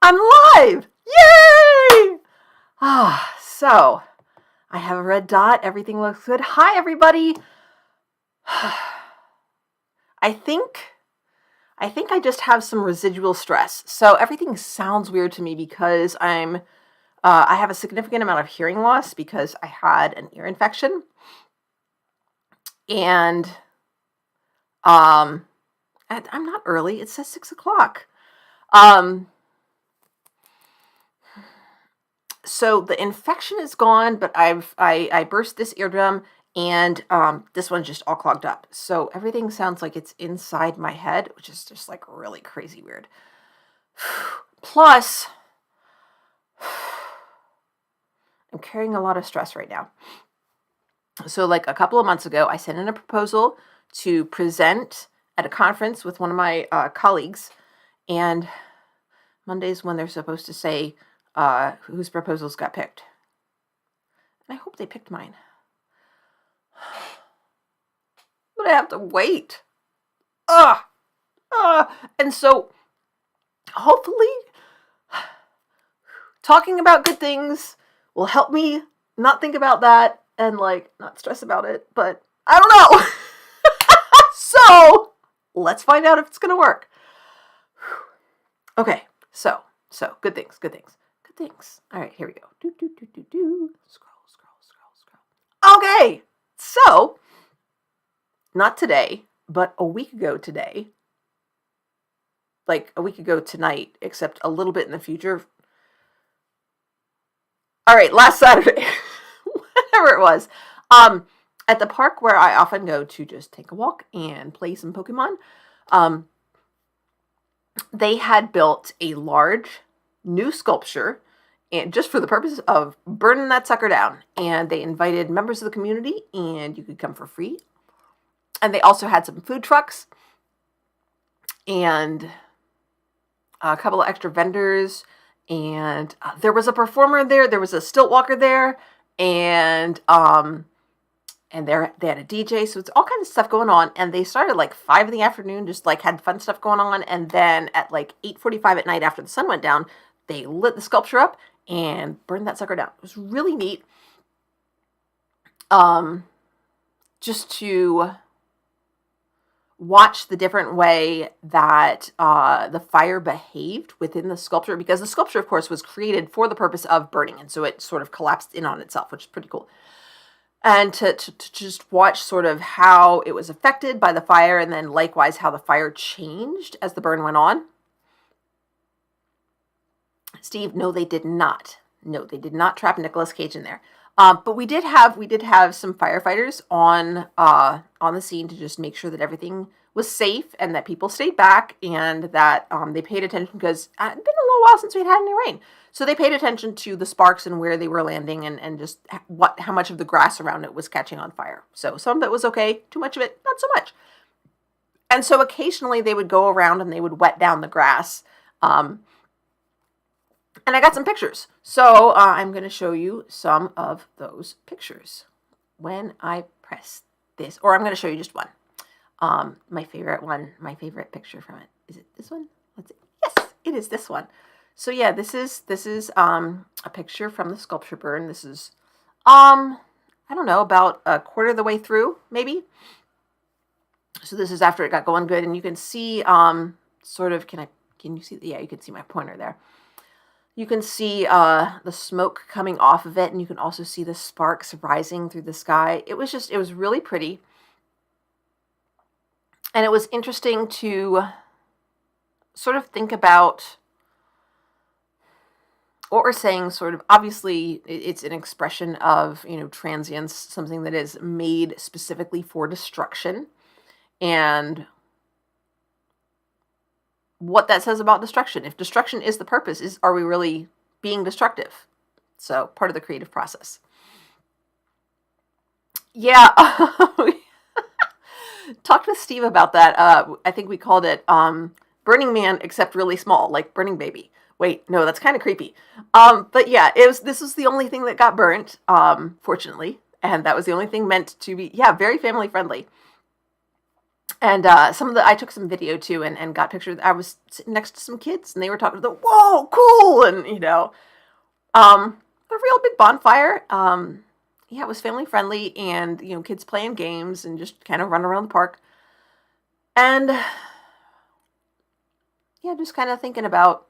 I'm live! Yay! So I have a red dot. Everything looks good. Hi, everybody. I think I just have some residual stress. So everything sounds weird to me because I have a significant amount of hearing loss because I had an ear infection, and I'm not early. It says 6 o'clock. So the infection is gone, but I burst this eardrum, and this one's just all clogged up. So everything sounds like it's inside my head, which is just like really crazy weird. Plus, I'm carrying a lot of stress right now. So like a couple of months ago, I sent in a proposal to present at a conference with one of my colleagues, and Monday's when they're supposed to say whose proposals got picked. And I hope they picked mine. But I have to wait. And so hopefully talking about good things will help me not think about that and like not stress about it, but I don't know. So let's find out if it's gonna work. Okay, so good things. All right, here we go. Scroll. Okay, so not today, but a week ago today, like a week ago tonight, except a little bit in the future. All right, last Saturday, whatever it was, at the park where I often go to just take a walk and play some Pokemon, they had built a large new sculpture, and just for the purpose of burning that sucker down. And they invited members of the community, and you could come for free. And they also had some food trucks and a couple of extra vendors. And there was a performer there. There was a stilt walker there, and they had a DJ. So it's all kinds of stuff going on. And they started like 5 in the afternoon, just like had fun stuff going on. And then at like 8:45 at night, after the sun went down, they lit the sculpture up and burned that sucker down. It was really neat. Just to watch the different way that the fire behaved within the sculpture, because the sculpture, of course, was created for the purpose of burning, and so it sort of collapsed in on itself, which is pretty cool. And to just watch sort of how it was affected by the fire, and then likewise how the fire changed as the burn went on. Steve, no, they did not. No, they did not trap Nicolas Cage in there. But we did have some firefighters on the scene to just make sure that everything was safe and that people stayed back, and that they paid attention, because it had been a little while since we'd had any rain. So they paid attention to the sparks and where they were landing, and just how much of the grass around it was catching on fire. So some of it was okay, too much of it, not so much. And so occasionally they would go around and they would wet down the grass. And I got some pictures. So I'm going to show you some of those pictures when I press this. Or I'm going to show you just one. My favorite picture from it. Is it this one? Let's see. Yes, it is this one. So yeah, this is a picture from the sculpture burn. This is, I don't know, about a quarter of the way through, maybe. So this is after it got going good. And you can see sort of, can you see? Yeah, you can see my pointer there. You can see the smoke coming off of it, and you can also see the sparks rising through the sky. It was really pretty. And it was interesting to sort of think about what we're saying. Sort of, obviously, it's an expression of, transience, something that is made specifically for destruction. And what that says about destruction. If destruction is the purpose, are we really being destructive? So part of the creative process. Yeah. Talked with Steve about that. I think we called it Burning Man, except really small, like Burning Baby. Wait, no, that's kind of creepy. But yeah, this was the only thing that got burnt, fortunately. And that was the only thing meant to be, very family friendly. And I took some video too, and got pictures. I was sitting next to some kids, and they were talking to the whoa, cool, and a real big bonfire. Yeah, it was family friendly, and kids playing games and just kind of running around the park, and yeah, just kind of thinking about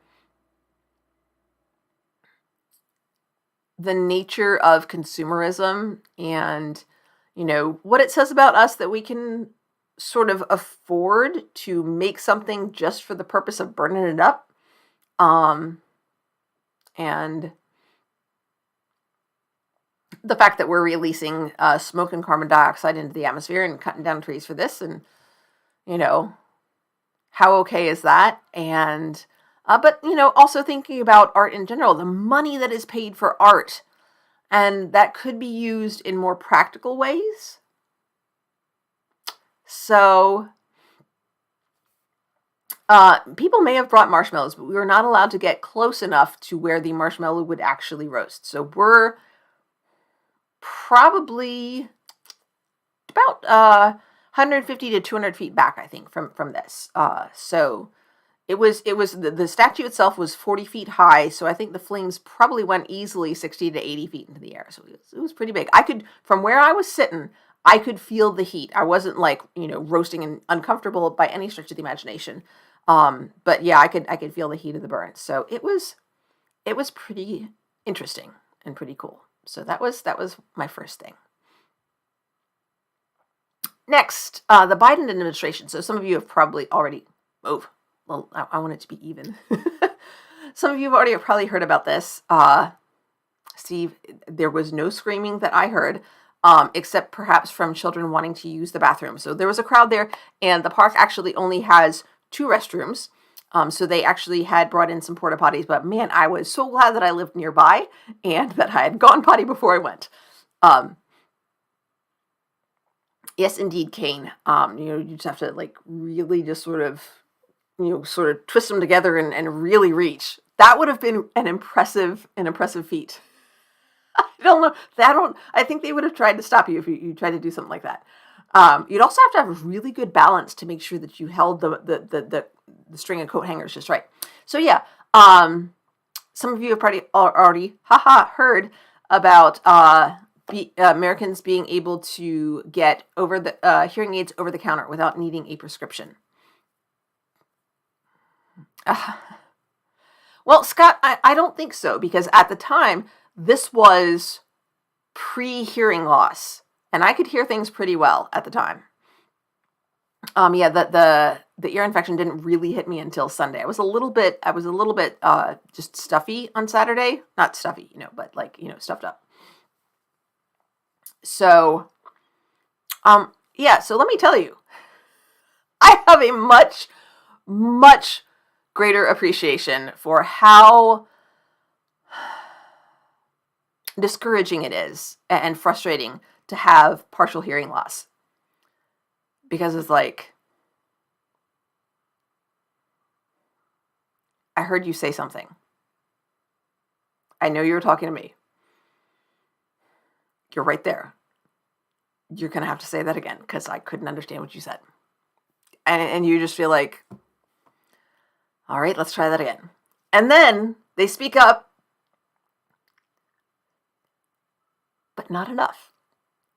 the nature of consumerism and what it says about us that we can sort of afford to make something just for the purpose of burning it up. And the fact that we're releasing smoke and carbon dioxide into the atmosphere and cutting down trees for this, and how okay is that? And but also thinking about art in general, the money that is paid for art, and that could be used in more practical ways. So people may have brought marshmallows, but we were not allowed to get close enough to where the marshmallow would actually roast. So we're probably about 150 to 200 feet back, I think, from this. So it was the statue itself was 40 feet high, so I think the flames probably went easily 60 to 80 feet into the air. So it was pretty big. From where I was sitting, I could feel the heat. I wasn't like roasting and uncomfortable by any stretch of the imagination. But yeah, I could feel the heat of the burn. So it was pretty interesting and pretty cool. So that was my first thing. Next, the Biden administration. So some of you have probably already, well, I want it to be even. Some of you have probably heard about this. Steve, there was no screaming that I heard, except perhaps from children wanting to use the bathroom. So there was a crowd there, and the park actually only has 2 restrooms. So they actually had brought in some porta potties, but man, I was so glad that I lived nearby and that I had gone potty before I went. Yes, indeed, Kane. You just have to like really just sort of twist them together and really reach. That would have been an impressive feat. I don't know. I think they would have tried to stop you if you tried to do something like that. You'd also have to have really good balance to make sure that you held the string of coat hangers just right. So yeah, some of you have probably already heard about Americans being able to get over the hearing aids over the counter without needing a prescription. Well, Scott, I don't think so, because at the time, this was pre-hearing loss, and I could hear things pretty well at the time. Yeah, the ear infection didn't really hit me until Sunday. I was a little bit just stuffy on Saturday. Not stuffy, but like, stuffed up. So, yeah, so let me tell you, I have a much, much greater appreciation for how discouraging it is and frustrating to have partial hearing loss. Because it's like, I heard you say something. I know you were talking to me. You're right there. You're going to have to say that again, because I couldn't understand what you said. And you just feel like, all right, let's try that again. And then they speak up, but not enough.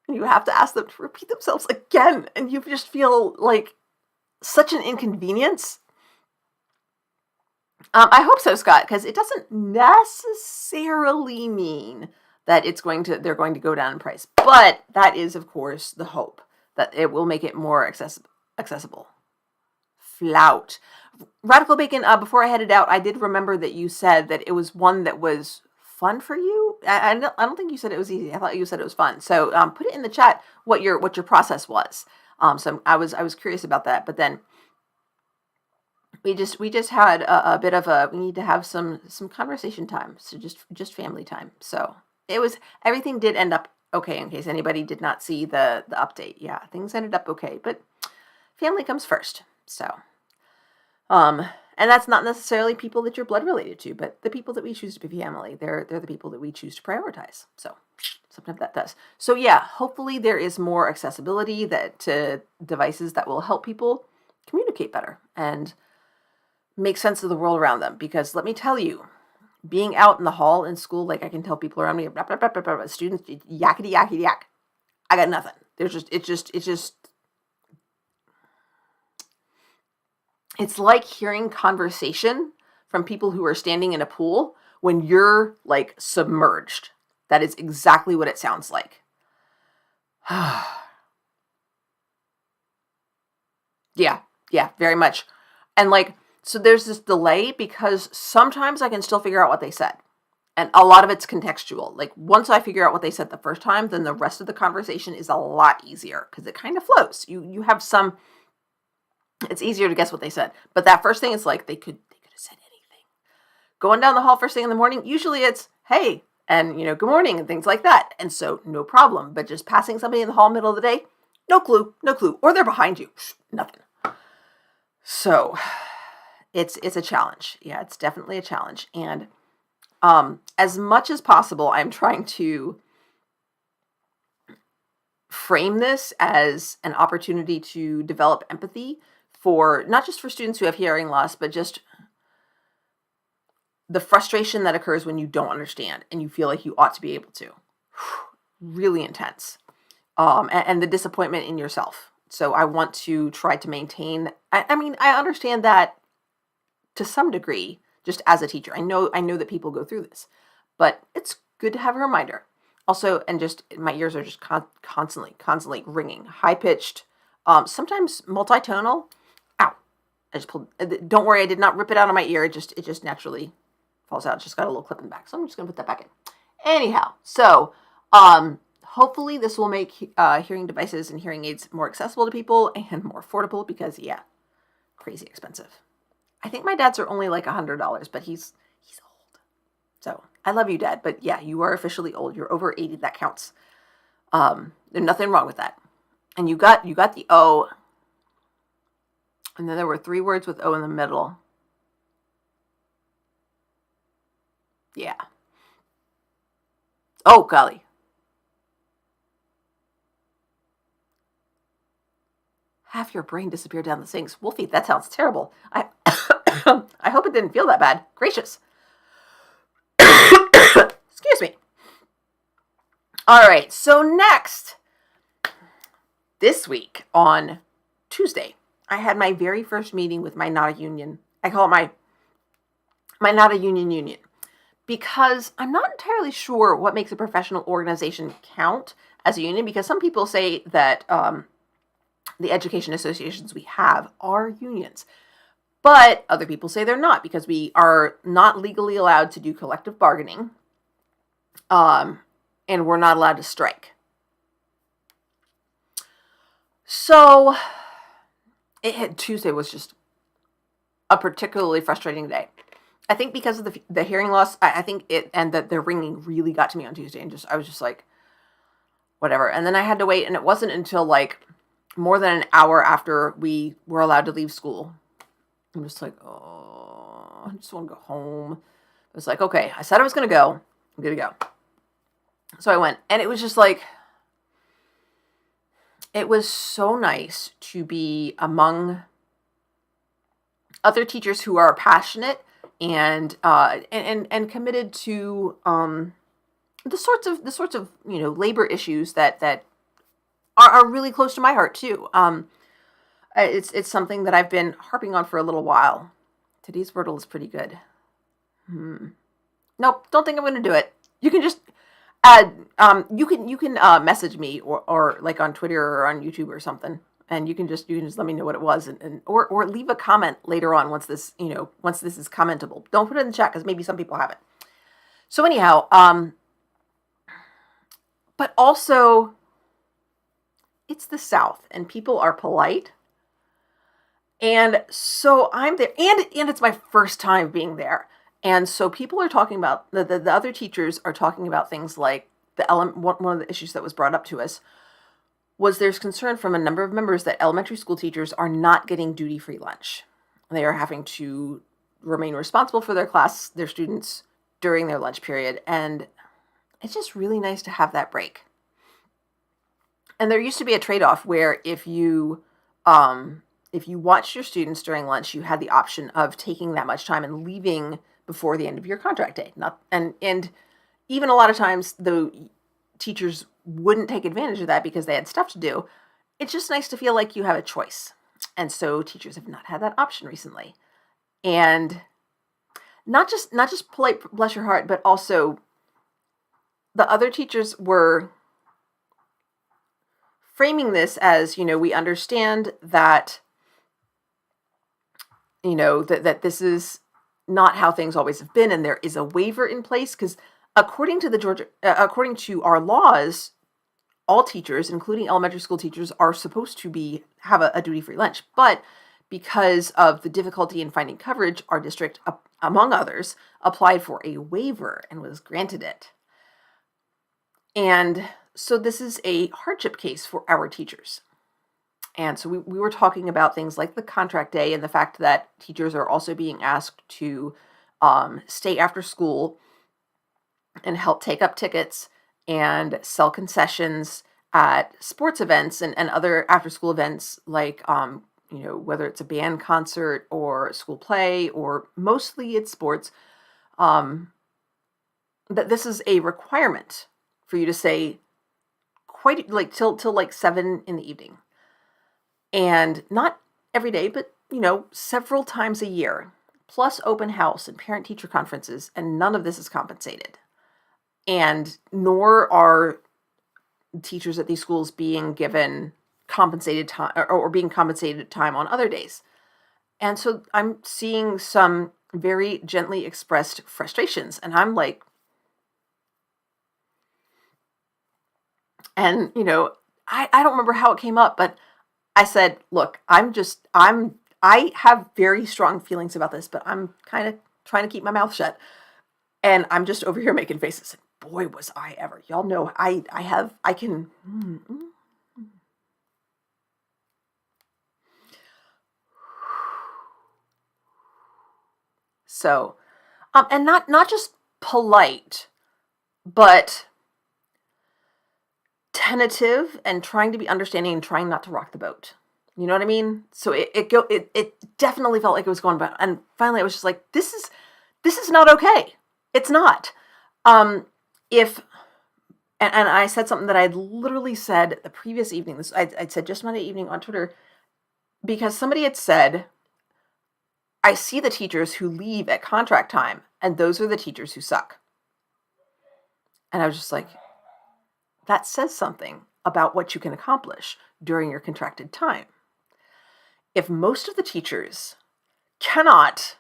And you have to ask them to repeat themselves again. And you just feel like such an inconvenience. I hope so, Scott, because it doesn't necessarily mean that they're going to go down in price. But that is, of course, the hope, that it will make it more accessible. Flout. Radical Bacon, before I headed out, I did remember that you said that it was one that was fun for you. I don't think you said it was easy. I thought you said it was fun. So put it in the chat what your process was. So I was curious about that. But then we just had a bit of we need to have some conversation time. So just family time. So everything did end up okay, in case anybody did not see the update. Yeah, things ended up okay, but family comes first. So and that's not necessarily people that you're blood related to, but the people that we choose to be family. They're the people that we choose to prioritize. So sometimes that does. So yeah, hopefully there is more accessibility to devices that will help people communicate better and make sense of the world around them. Because let me tell you, being out in the hall in school, like I can tell people around me, blah, blah, blah, blah, blah, students, yakety yakety yak. I got nothing. It's like hearing conversation from people who are standing in a pool when you're like submerged. That is exactly what it sounds like. Yeah, very much. And like, so there's this delay because sometimes I can still figure out what they said. And a lot of it's contextual. Like once I figure out what they said the first time, then the rest of the conversation is a lot easier because it kind of flows. You have some, it's easier to guess what they said. But that first thing is like they could have said anything. Going down the hall first thing in the morning, usually it's hey and good morning and things like that. And so no problem. But just passing somebody in the hall middle of the day, no clue. Or they're behind you, nothing. So it's a challenge. Yeah, it's definitely a challenge. And as much as possible, I'm trying to frame this as an opportunity to develop empathy for not just for students who have hearing loss, but just the frustration that occurs when you don't understand and you feel like you ought to be able to. Really intense. And the disappointment in yourself. So I want to try to maintain, I mean, I understand that to some degree, just as a teacher. I know that people go through this, but it's good to have a reminder. Also, and just my ears are just constantly ringing, high pitched, sometimes multitonal. Ow! I just pulled. Don't worry, I did not rip it out of my ear. It just naturally falls out. It's just got a little clip in the back, so I'm just gonna put that back in. Anyhow, so hopefully this will make hearing devices and hearing aids more accessible to people and more affordable because crazy expensive. I think my dad's are only like $100, but he's old. So I love you, Dad, but yeah, you are officially old. You're over 80. That counts. There's nothing wrong with that. And you got the O, and then there were 3 words with O in the middle. Yeah. Oh golly. Half your brain disappeared down the sinks. Wolfie, that sounds terrible. I hope it didn't feel that bad. Gracious. Excuse me. All right, so next, this week on Tuesday, I had my very first meeting with my not a union. I call it my not a union. Because I'm not entirely sure what makes a professional organization count as a union, because some people say that the education associations we have are unions. But other people say they're not, because we are not legally allowed to do collective bargaining, and we're not allowed to strike. So Tuesday was just a particularly frustrating day. I think because of the hearing loss, I think it, and that the ringing really got to me on Tuesday, and I was just like, whatever. And then I had to wait, and it wasn't until like more than an hour after we were allowed to leave school. I'm just like, oh, I just want to go home. It was like, okay, I said I was going to go. I'm going to go. So I went, and it was just like, it was so nice to be among other teachers who are passionate and committed to the sorts of labor issues that are really close to my heart too. It's something that I've been harping on for a little while. Today's Wordle is pretty good. Nope, don't think I'm going to do it. You can just add. You can message me or like on Twitter or on YouTube or something, and you can just let me know what it was, or leave a comment later on once this is commentable. Don't put it in the chat because maybe some people have it. So anyhow, but also it's the South and people are polite. And so I'm there, and it's my first time being there. And so people are talking about, the other teachers are talking about things like one of the issues that was brought up to us was there's concern from a number of members that elementary school teachers are not getting duty-free lunch. They are having to remain responsible for their students during their lunch period. And it's just really nice to have that break. And there used to be a trade-off where if you watched your students during lunch, you had the option of taking that much time and leaving before the end of your contract day. And even a lot of times the teachers wouldn't take advantage of that because they had stuff to do. It's just nice to feel like you have a choice. And so teachers have not had that option recently. And not just polite, bless your heart, but also the other teachers were framing this as, we understand that, that this is not how things always have been, and there is a waiver in place, because according to our laws, all teachers, including elementary school teachers, are supposed to have a duty-free lunch. But because of the difficulty in finding coverage, our district, among others, applied for a waiver and was granted it. And so this is a hardship case for our teachers. And so we were talking about things like the contract day and the fact that teachers are also being asked to stay after school and help take up tickets and sell concessions at sports events and other after-school events, like, whether it's a band concert or a school play, or mostly it's sports, that this is a requirement for you to stay quite like till like 7 in the evening. And not every day, but, several times a year, plus open house and parent-teacher conferences, and none of this is compensated. And nor are teachers at these schools being given compensated time or being compensated time on other days. And so I'm seeing some very gently expressed frustrations, and I'm like, and, I don't remember how it came up, but I said, look, I have very strong feelings about this, but I'm kind of trying to keep my mouth shut. And I'm just over here making faces. Boy, was I ever. Y'all know I can. So, and not just polite, but tentative and trying to be understanding and trying not to rock the boat. You know what I mean? So it definitely felt like it was going back. And finally I was just like, this is not okay. It's not. And I said something that I'd literally said the previous evening. I'd said just Monday evening on Twitter, because somebody had said, I see the teachers who leave at contract time, and those are the teachers who suck. And I was just like, that says something about what you can accomplish during your contracted time. If most of the teachers cannot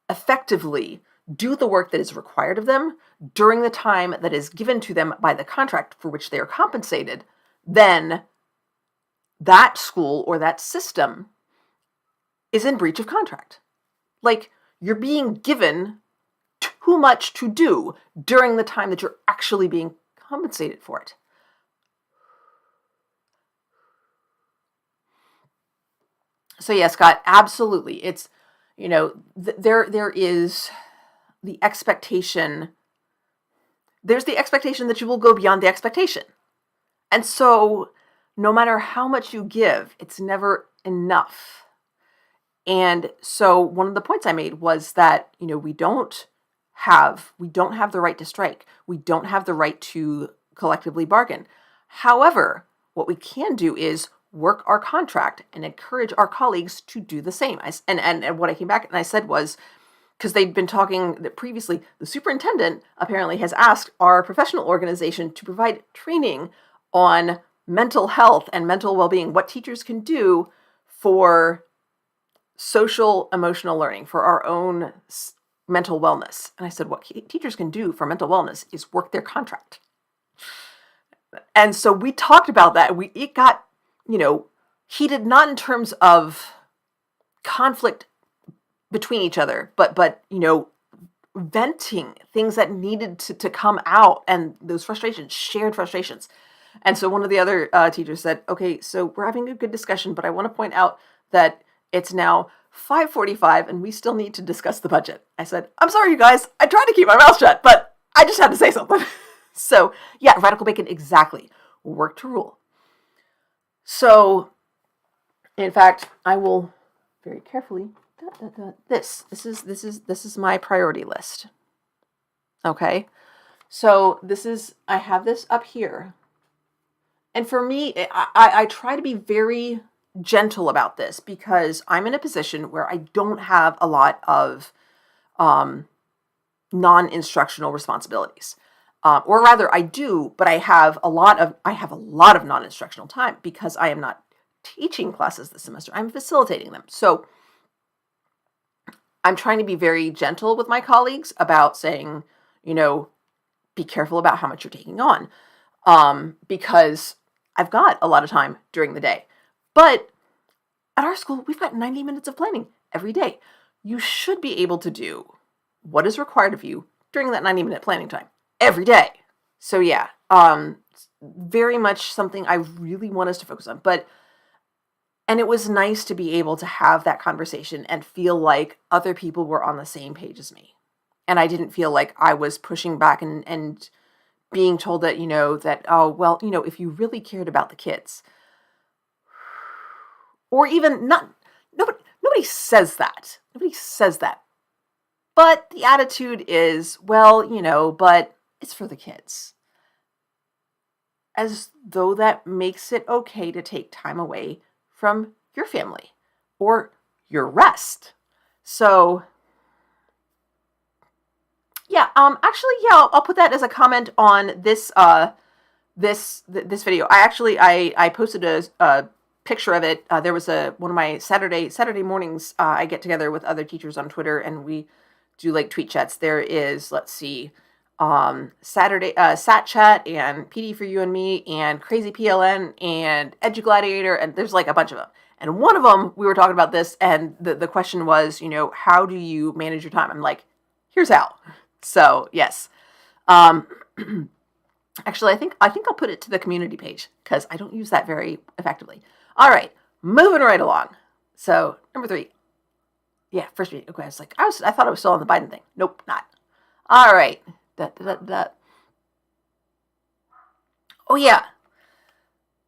effectively do the work that is required of them during the time that is given to them by the contract for which they are compensated, then that school or that system is in breach of contract. Like, you're being given too much to do during the time that you're actually being compensated for it. So yeah, Scott, absolutely. It's, there is the expectation. There's the expectation that you will go beyond the expectation. And so no matter how much you give, it's never enough. And so one of the points I made was that, we don't have the right to strike. We don't have the right to collectively bargain. However, what we can do is work our contract and encourage our colleagues to do the same. And what I came back and I said was, because they'd been talking that previously, the superintendent apparently has asked our professional organization to provide training on mental health and mental well-being, what teachers can do for social emotional learning, for our own mental wellness. And I said, what teachers can do for mental wellness is work their contract. And so we talked about that. It got, heated, not in terms of conflict between each other, but venting things that needed to come out, and those frustrations, shared frustrations. And so one of the other teachers said, okay, so we're having a good discussion, but I want to point out that it's now 5:45 and we still need to discuss the budget. I said, I'm sorry, you guys. I tried to keep my mouth shut, but I just had to say something. So yeah, radical bacon, exactly. Work to rule. So in fact, I will very carefully this is my priority list. Okay. So I have this up here. And for me, I try to be very gentle about this because I'm in a position where I don't have a lot of non-instructional responsibilities. Or rather, I do, but I have a lot of non-instructional time because I am not teaching classes this semester. I'm facilitating them. So I'm trying to be very gentle with my colleagues about saying, be careful about how much you're taking on, because I've got a lot of time during the day. But at our school, we've got 90 minutes of planning every day. You should be able to do what is required of you during that 90-minute planning time every day. So yeah, very much something I really want us to focus on. And it was nice to be able to have that conversation and feel like other people were on the same page as me. And I didn't feel like I was pushing back and being told that, oh, well, if you really cared about the kids, or even nobody says that. Nobody says that. But the attitude is, well, but it's for the kids. As though that makes it okay to take time away from your family or your rest. So yeah, I'll put that as a comment on this this video. I posted a picture of it. There was one of my Saturday mornings. I get together with other teachers on Twitter and we do like tweet chats. There is, let's see, Saturday Sat Chat and PD for You and Me and Crazy PLN and EduGladiator, and there's like a bunch of them. And one of them, we were talking about this, and the question was, how do you manage your time? I'm like, here's how. So yes, actually, I think I'll put it to the community page because I don't use that very effectively. All right, moving right along. So number 3, yeah, first reading. Okay, I thought I was still on the Biden thing. Nope, not. All right. Oh yeah.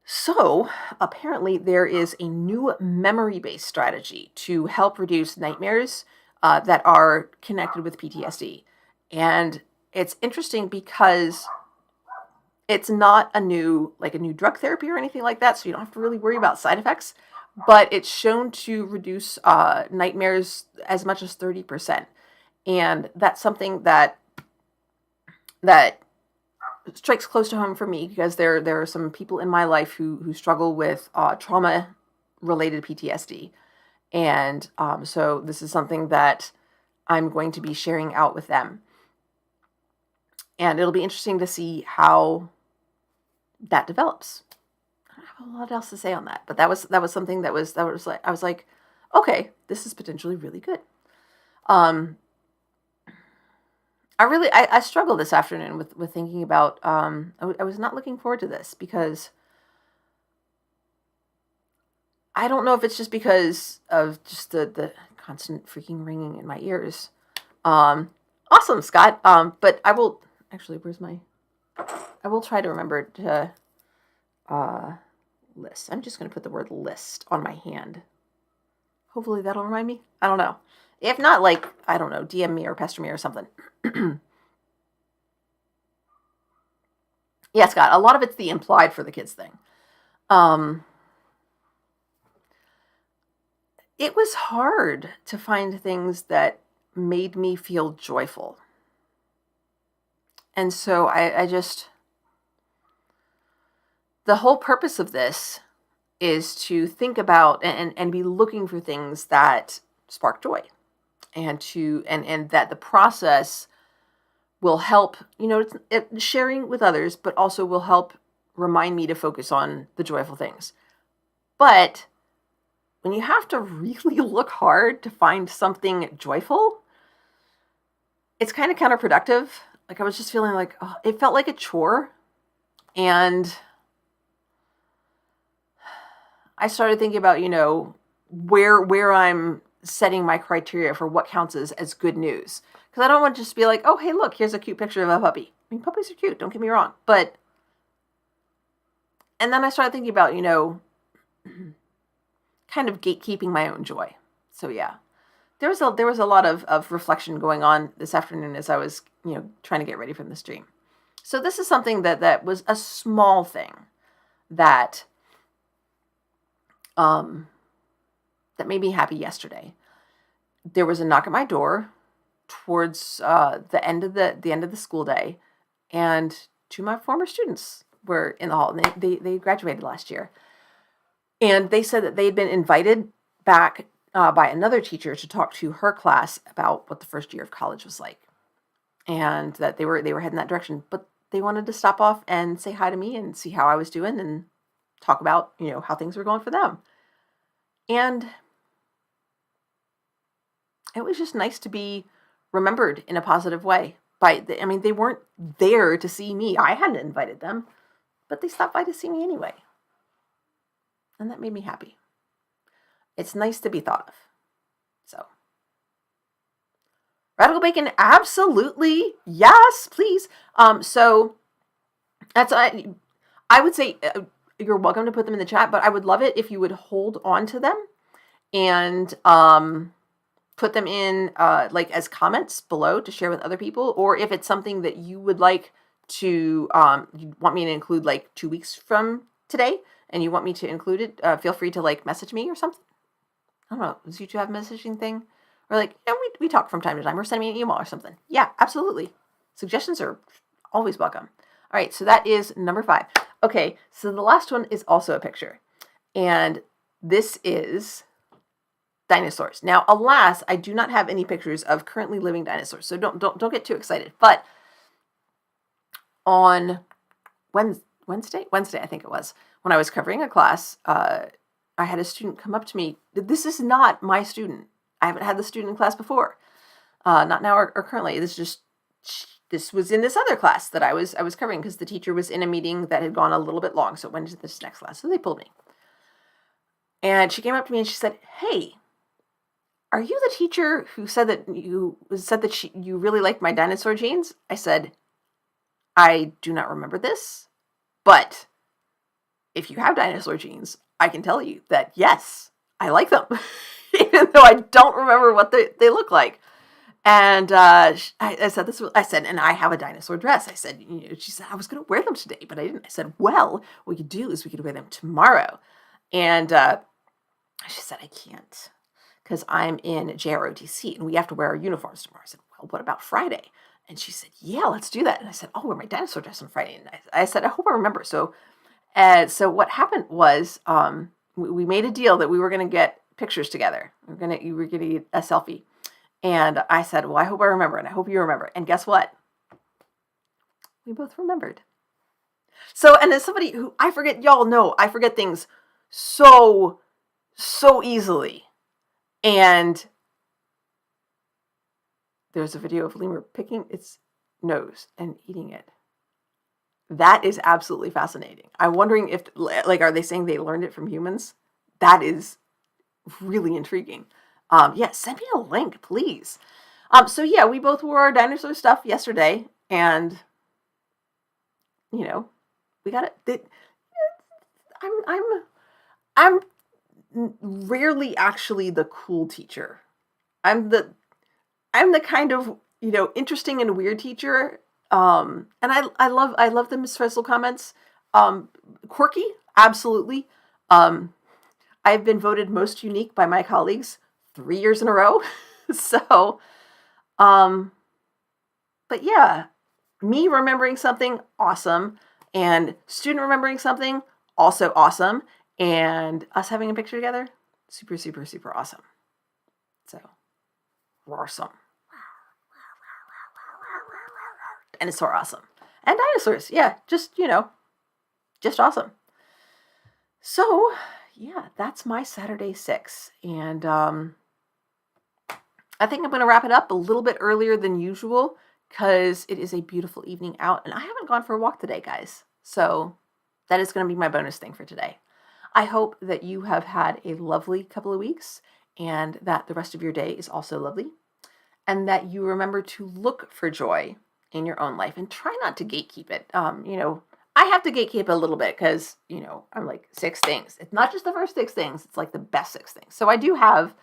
So apparently there is a new memory-based strategy to help reduce nightmares that are connected with PTSD. And it's interesting because it's not a new drug therapy or anything like that, so you don't have to really worry about side effects, but it's shown to reduce nightmares as much as 30%. And that's something that strikes close to home for me because there are some people in my life who struggle with trauma-related PTSD. And so this is something that I'm going to be sharing out with them. And it'll be interesting to see how that develops. I don't have a lot else to say on that, but that was something that was like, I was like, okay, this is potentially really good. I struggled this afternoon with thinking about, I was not looking forward to this because I don't know if it's just because of just the constant freaking ringing in my ears. Awesome, Scott. But I will, actually, I will try to remember to list. I'm just going to put the word list on my hand. Hopefully that'll remind me. I don't know. If not, I don't know, DM me or pester me or something. Yeah, Scott, a lot of it's the implied for the kids thing. It was hard to find things that made me feel joyful. And so I just, the whole purpose of this is to think about and be looking for things that spark joy, and that the process will help, sharing with others, but also will help remind me to focus on the joyful things. But when you have to really look hard to find something joyful, it's kind of counterproductive. I was just feeling like, it felt like a chore. And I started thinking about, where I'm setting my criteria for what counts as good news. Because I don't want to just be like, oh, hey, look, here's a cute picture of a puppy. I mean, puppies are cute, don't get me wrong. But, and then I started thinking about, kind of gatekeeping my own joy. So yeah, there was a lot of reflection going on this afternoon as I was, trying to get ready for the stream. So this is something that was a small thing that that made me happy yesterday. There was a knock at my door towards the end of the school day, and two of my former students were in the hall, and they graduated last year, and they said that they'd been invited back by another teacher to talk to her class about what the first year of college was like, and that they were heading that direction, but they wanted to stop off and say hi to me and see how I was doing and talk about how things were going for them. And it was just nice to be remembered in a positive way. They weren't there to see me. I hadn't invited them, but they stopped by to see me anyway. And that made me happy. It's nice to be thought of. So, Radical Bacon, absolutely. Yes, please. So that's, I would say you're welcome to put them in the chat, but I would love it if you would hold on to them and put them in as comments below to share with other people, or if it's something that you would like to, you want me to include 2 weeks from today, and you want me to include it, feel free to message me or something. I don't know, does YouTube have a messaging thing? Or we talk from time to time, or send me an email or something. Yeah, absolutely. Suggestions are always welcome. All right, so that is number 5. Okay, so the last one is also a picture, and this is dinosaurs. Now, alas, I do not have any pictures of currently living dinosaurs, so don't get too excited. But on Wednesday, I think it was, when I was covering a class, I had a student come up to me. This is not my student. I haven't had the student in class before, not now or currently. This was in this other class that I was covering, because the teacher was in a meeting that had gone a little bit long, so it went into this next class. So they pulled me, and she came up to me and she said, "Hey, are you the teacher who said that you really liked my dinosaur genes?" I said, "I do not remember this, but if you have dinosaur genes, I can tell you that yes, I like them." Even though I don't remember what they look like. And I said, and I have a dinosaur dress. I said, she said, I was going to wear them today, but I didn't. I said, well, what we could do is we could wear them tomorrow. And she said, I can't, because I'm in JROTC and we have to wear our uniforms tomorrow. I said, well, what about Friday? And she said, yeah, let's do that. And I said, I'll wear my dinosaur dress on Friday. And I said, I hope I remember. So what happened was we made a deal that we were going to get pictures together. You were gonna get a selfie. And I said, well, I hope I remember, and I hope you remember. And guess what? We both remembered. So, and as somebody who I forget things so easily. And there's a video of a lemur picking its nose and eating it. That is absolutely fascinating. I'm wondering if, are they saying they learned it from humans? That is really intriguing. Send me a link, please. So yeah, we both wore our dinosaur stuff yesterday, and we got it. I'm rarely actually the cool teacher. I'm the kind of interesting and weird teacher. And I love the Miss Frizzle comments. Quirky, absolutely. I've been voted most unique by my colleagues 3 years in a row. So, but yeah, me remembering something, awesome. And student remembering something, also awesome. And us having a picture together, super, super, super awesome. So, awesome. Dinosaur awesome. And dinosaurs, yeah, just awesome. So, yeah, that's my Saturday 6. And I think I'm going to wrap it up a little bit earlier than usual, because it is a beautiful evening out, and I haven't gone for a walk today, guys. So that is going to be my bonus thing for today. I hope that you have had a lovely couple of weeks, and that the rest of your day is also lovely, and that you remember to look for joy in your own life and try not to gatekeep it. I have to gatekeep a little bit because, I'm like 6 things. It's not just the first 6 things, it's like the best 6 things. So I do have,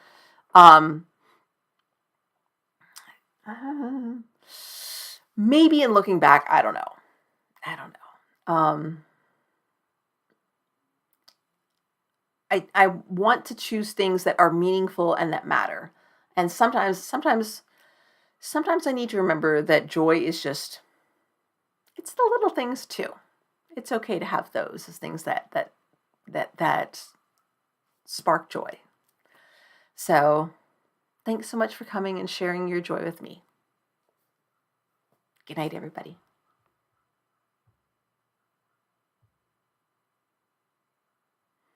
maybe in looking back, I don't know. I want to choose things that are meaningful and that matter. And sometimes I need to remember that joy is it's the little things too. It's okay to have those as things that spark joy. So, thanks so much for coming and sharing your joy with me. Good night, everybody.